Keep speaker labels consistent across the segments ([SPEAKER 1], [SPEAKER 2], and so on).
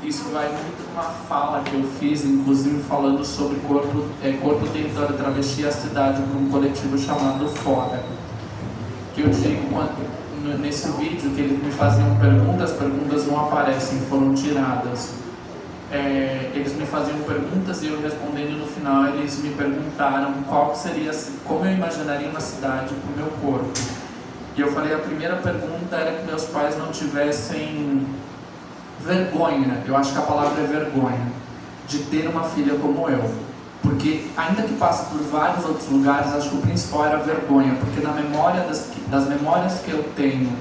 [SPEAKER 1] Isso vai muito numa fala que eu fiz, inclusive falando sobre corpo, território, travesti e a cidade, para um coletivo chamado Fora. Que eu digo, nesse vídeo, que eles me faziam perguntas, as perguntas não aparecem, foram tiradas. Eles me faziam perguntas e eu respondendo no final, eles me perguntaram qual seria, como eu imaginaria uma cidade para o meu corpo. E eu falei, a primeira pergunta era que meus pais não tivessem vergonha, eu acho que a palavra é vergonha, de ter uma filha como eu. Porque, ainda que passe por vários outros lugares, acho que o principal era a vergonha, porque na memória das memórias que eu tenho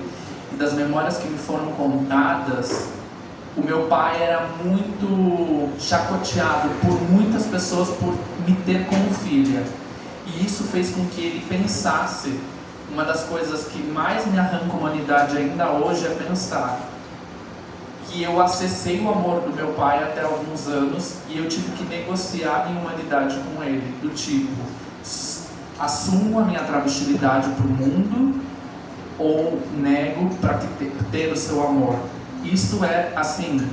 [SPEAKER 1] e das memórias que me foram contadas, o meu pai era muito chacoteado por muitas pessoas por me ter como filha. E isso fez com que ele pensasse, uma das coisas que mais me arranca a humanidade ainda hoje é pensar que eu acessei o amor do meu pai até alguns anos e eu tive que negociar a minha humanidade com ele, do tipo, assumo a minha travestilidade para o mundo ou nego para ter o seu amor. Isso é, assim,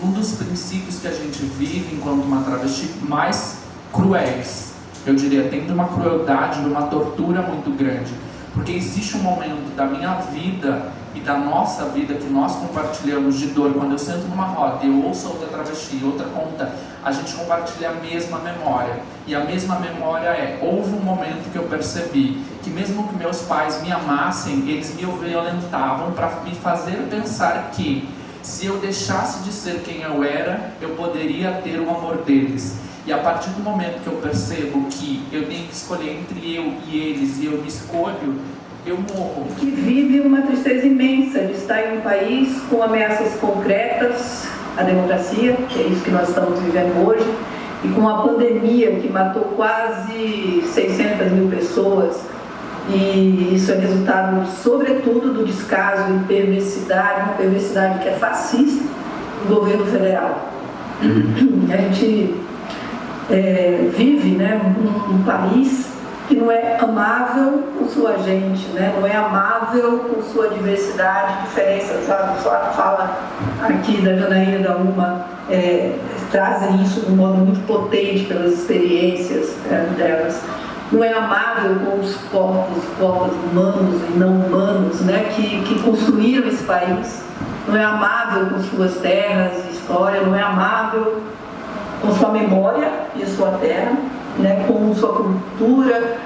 [SPEAKER 1] um dos princípios que a gente vive enquanto uma travesti mais cruéis. Eu diria, tem uma crueldade, uma tortura muito grande. Porque existe um momento da minha vida e da nossa vida que nós compartilhamos de dor. Quando eu sento numa roda e eu ouço outra travesti, outra conta, a gente compartilha a mesma memória. E a mesma memória houve um momento que eu percebi que mesmo que meus pais me amassem, eles me violentavam para me fazer pensar que se eu deixasse de ser quem eu era, eu poderia ter o amor deles. E a partir do momento que eu percebo que eu tenho que escolher entre eu e eles, e eu me escolho, eu morro.
[SPEAKER 2] Que vive uma tristeza imensa de estar em um país com ameaças concretas à democracia, que é isso que nós estamos vivendo hoje, e com uma pandemia que matou quase 600 mil pessoas, e isso é resultado, sobretudo, do descaso e perversidade, uma perversidade que é fascista do governo federal. A gente vive, né, um país que não é amável com sua gente, né, não é amável com sua diversidade, diferenças. Só fala aqui da Janaína e da Uma trazem isso de um modo muito potente pelas experiências delas. Não é amável com os corpos humanos e não humanos, né, que construíram esse país. Não é amável com suas terras e história, não é amável com sua memória e sua terra, né, com sua cultura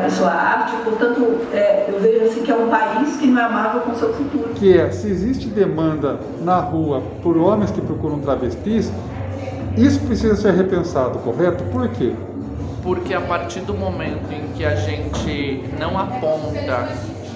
[SPEAKER 2] e sua arte. Portanto, eu vejo assim que é um país que não é amável com seu futuro.
[SPEAKER 3] Se existe demanda na rua por homens que procuram travestis, isso precisa ser repensado, correto? Por quê?
[SPEAKER 1] Porque a partir do momento em que a gente não aponta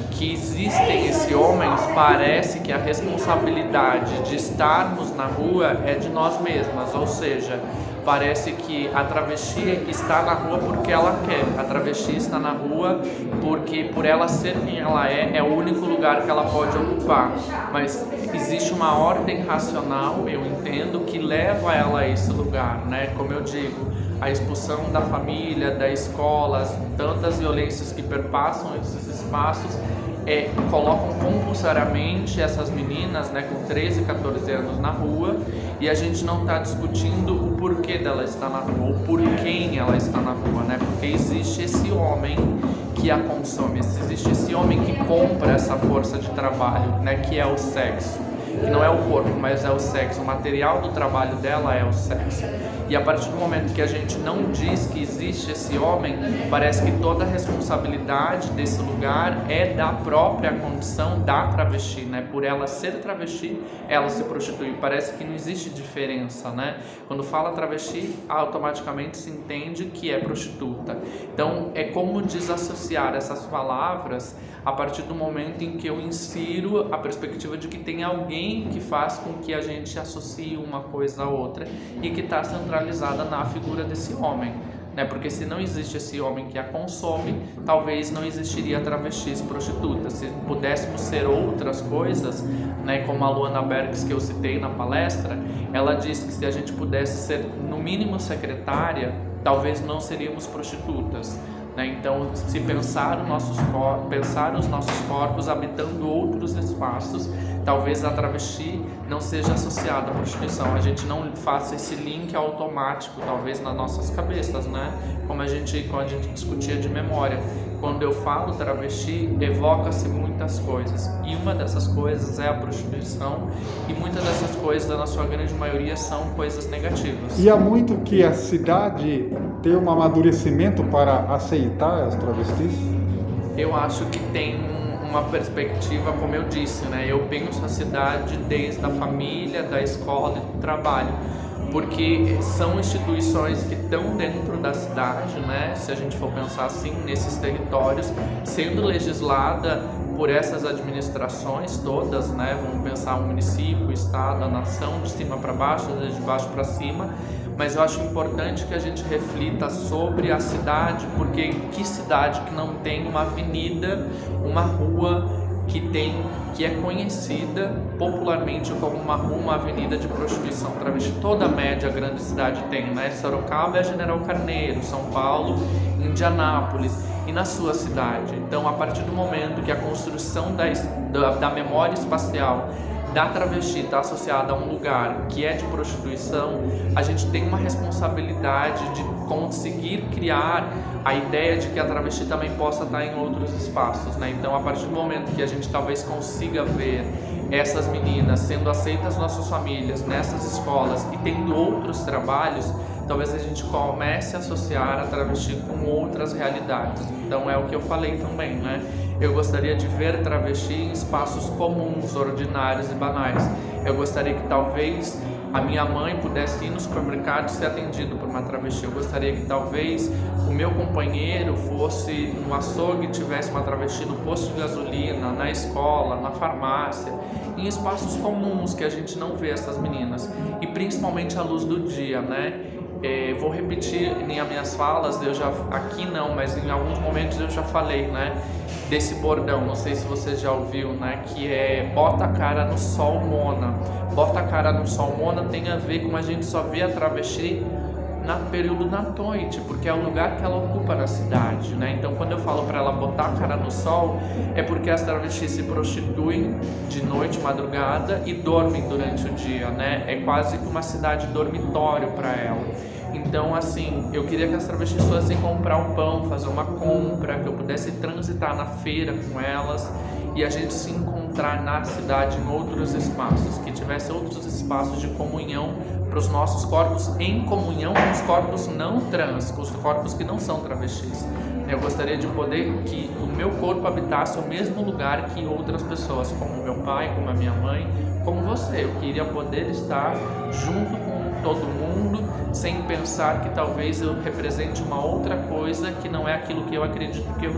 [SPEAKER 1] que existem esses homens, parece que a responsabilidade de estarmos na rua é de nós mesmas, ou seja, parece que a travesti está na rua porque ela quer, a travesti está na rua porque por ela ser quem ela é o único lugar que ela pode ocupar, mas existe uma ordem racional, eu entendo, que leva ela a esse lugar, né? Como eu digo, a expulsão da família, da escola, tantas violências que perpassam esses espaços, colocam compulsoriamente essas meninas, né, com 13, 14 anos na rua, e a gente não está discutindo o porquê dela estar na rua, ou por quem ela está na rua, né, porque existe esse homem que a consome, existe esse homem que compra essa força de trabalho, né, que é o sexo, que não é o corpo, mas é o sexo, o material do trabalho dela é o sexo. E a partir do momento que a gente não diz que existe esse homem, parece que toda a responsabilidade desse lugar é da própria condição da travesti, né? Por ela ser travesti, ela se prostitui. Parece que não existe diferença, né? Quando fala travesti, automaticamente se entende que é prostituta. Então, é como desassociar essas palavras a partir do momento em que eu insiro a perspectiva de que tem alguém que faz com que a gente associe uma coisa a outra e que está centralizada na figura desse homem, né? Porque se não existe esse homem que a consome, talvez não existiria travestis prostitutas. Se pudéssemos ser outras coisas, né, como a Luana Bergs, que eu citei na palestra, ela disse que se a gente pudesse ser no mínimo secretária, talvez não seríamos prostitutas. Então, se pensar os nossos corpos habitando outros espaços, talvez a travesti não seja associada à prostituição, a gente não faça esse link automático, talvez nas nossas cabeças, né? Como a gente discutia de memória. Quando eu falo travesti, evoca-se muitas coisas, e uma dessas coisas é a prostituição, e muitas dessas coisas, na sua grande maioria, são coisas negativas.
[SPEAKER 3] E há muito que a cidade tem um amadurecimento para aceitar as travestis?
[SPEAKER 1] Eu acho que tem uma perspectiva, como eu disse, né? Eu penso a cidade desde a família, da escola e do trabalho, porque são instituições que estão dentro da cidade, né? Se a gente for pensar assim, nesses territórios, sendo legislada por essas administrações todas, né? Vamos pensar o município, o estado, a nação, de cima para baixo, de baixo para cima. Mas eu acho importante que a gente reflita sobre a cidade, porque que cidade que não tem uma avenida, uma rua que é conhecida popularmente como uma avenida de prostituição travesti? Toda a média grande cidade tem, né? Sorocaba é General Carneiro, São Paulo, Indianápolis, e na sua cidade. Então, a partir do momento que a construção da memória espacial da travesti está associada a um lugar que é de prostituição, a gente tem uma responsabilidade de conseguir criar a ideia de que a travesti também possa estar em outros espaços, né? Então, a partir do momento que a gente talvez consiga ver essas meninas sendo aceitas nas suas famílias, nessas escolas e tendo outros trabalhos, talvez a gente comece a associar a travesti com outras realidades. Então é o que eu falei também, né? Eu gostaria de ver travesti em espaços comuns, ordinários e banais. Eu gostaria que talvez a minha mãe pudesse ir no supermercado e ser atendido por uma travesti. Eu gostaria que talvez o meu companheiro fosse no açougue e tivesse uma travesti no posto de gasolina, na escola, na farmácia, em espaços comuns que a gente não vê essas meninas. E principalmente à luz do dia, né? Vou repetir em minhas falas, aqui não, mas em alguns momentos eu já falei, né, desse bordão, não sei se você já ouviu, né, que é bota a cara no sol, Mona. Bota a cara no sol, Mona tem a ver com a gente só ver a travesti no período da noite, porque é o lugar que ela ocupa na cidade, né? Então, quando eu falo para ela botar a cara no sol, é porque as travestis se prostituem de noite, madrugada, e dormem durante o dia, né? É quase que uma cidade dormitório para ela. Então, assim, eu queria que as travestis fossem comprar um pão, fazer uma compra, que eu pudesse transitar na feira com elas e a gente se encontrar na cidade em outros espaços, que tivesse outros espaços de comunhão para os nossos corpos, em comunhão com os corpos não trans, com os corpos que não são travestis. Eu gostaria de poder que o meu corpo habitasse o mesmo lugar que outras pessoas, como meu pai, como a minha mãe, como você. Eu queria poder estar junto com todo mundo, sem pensar que talvez eu represente uma outra coisa que não é aquilo que eu acredito que eu